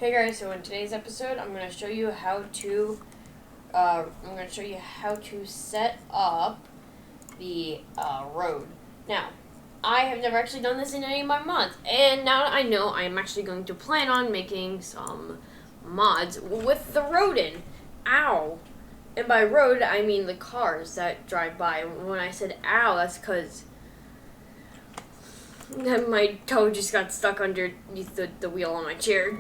Hey guys, so in today's episode, I'm going to show you how to set up the road. Now, I have never actually done this in any of my mods, and now I know I'm actually going to plan on making some mods with the road in. Ow! And by road, I mean the cars that drive by. When I said ow, that's because my toe just got stuck underneath the wheel on my chair.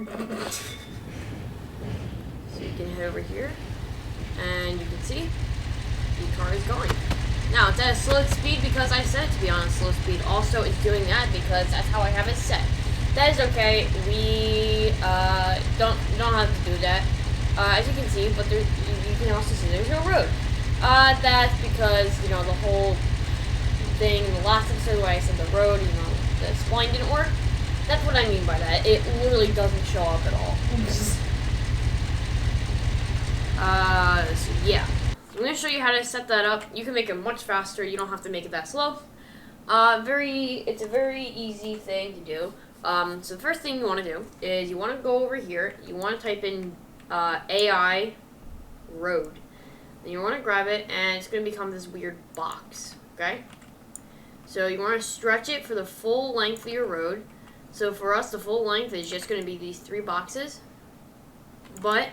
So you can head over here, and you can see the car is going. Now, it's at a slow speed because I set it to be on a slow speed. Also, it's doing that because that's how I have it set. That is okay. We don't have to do that, as you can see. But you can also see there's no road. That's because the whole thing in the last episode where I said the road, the spline didn't work. That's what I mean by that. It literally doesn't show up at all. So yeah. I'm going to show you how to set that up. You can make it much faster. You don't have to make it that slow. It's a very easy thing to do. So the first thing you want to do is you want to go over here. You want to type in AI road. And you want to grab it, and it's going to become this weird box. Okay? So you want to stretch it for the full length of your road. So for us, the full length is just going to be these 3 boxes. But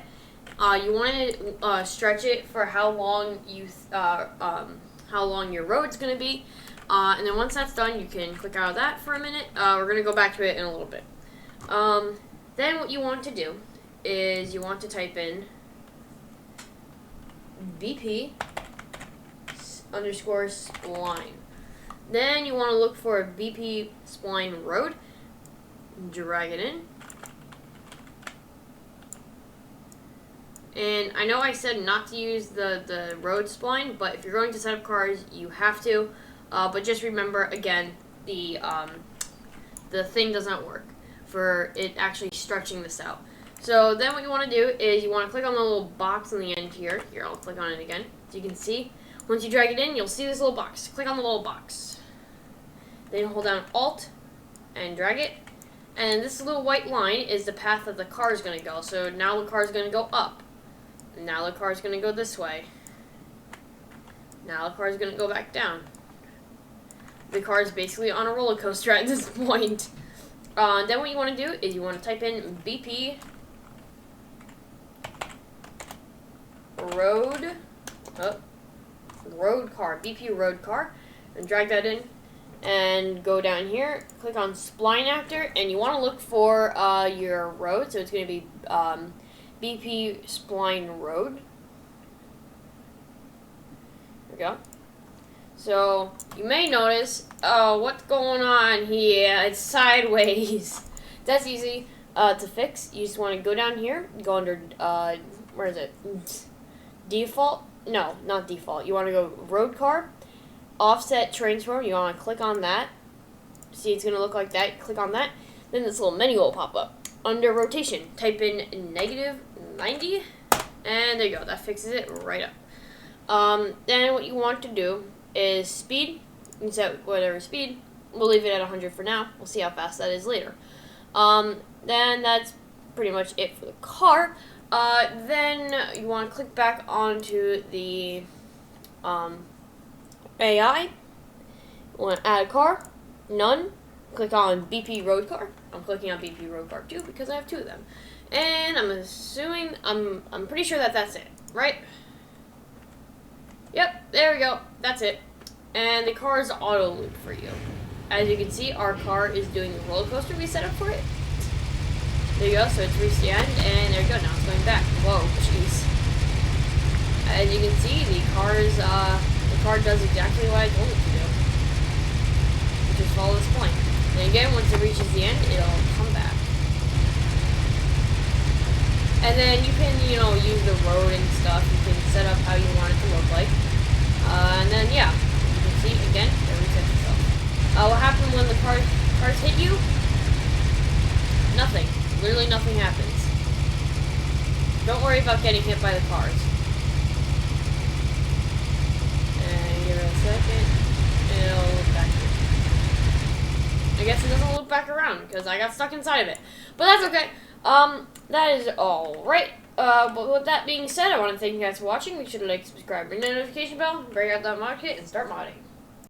you want to stretch it for how long your road's going to be. And then once that's done, you can click out of that for a minute. We're going to go back to it in a little bit. Then what you want to do is you want to type in BP underscore spline. Then you want to look for a BP spline road, drag it in. And I know I said not to use the road spline, but if you're going to set up cars, you have to. But just remember, again, the thing does not work for it actually stretching this out. So then what you want to do is you want to click on the little box on the end here. Here, I'll click on it again. So you can see, once you drag it in, you'll see this little box. Click on the little box. Then hold down Alt and drag it. And this little white line is the path that the car is going to go. So now the car is going to go up. Now the car is going to go this way. Now the car is going to go back down. The car is basically on a roller coaster at this point. Then what you want to do is you want to type in BP road car, BP road car, and drag that in. And go down here, click on Spline Actor, and you want to look for your road. So it's going to be BP Spline Road. There we go. So you may notice, what's going on here? It's sideways. That's easy to fix. You just want to go down here, go under, where is it? Default? No, not default. You want to go Road Car. Offset transform, you want to click on that. See, it's going to look like that. Click on that. Then this little menu will pop up. Under rotation, type in -90. And there you go. That fixes it right up. Then what you want to do is speed. You can set whatever speed. We'll leave it at 100 for now. We'll see how fast that is later. Then that's pretty much it for the car. Then you want to click back onto the AI. You want to add a car. None. Click on BP Road Car. I'm clicking on BP Road Car too because I have 2 of them. And I'm assuming, I'm pretty sure that that's it, right? Yep, there we go. That's it. And the car is auto loop for you. As you can see, our car is doing the roller coaster we set up for it. There you go. So it's reached the end, and there you go. Now it's going back. Whoa, jeez. As you can see, the car does exactly what I told it to do, which is follow this point. Then again, once it reaches the end, it'll come back. And then you can, use the road and stuff. You can set up how you want it to look like. And then, yeah, you can see, again, it resets itself. What happens when the cars hit you? Nothing. Literally nothing happens. Don't worry about getting hit by the cars. Give it a second, and it'll look back here. I guess it doesn't look back around, because I got stuck inside of it. But that's okay. That is all right. But with that being said, I want to thank you guys for watching. Make sure to like, subscribe, ring the notification bell, break out that mod kit, and start modding.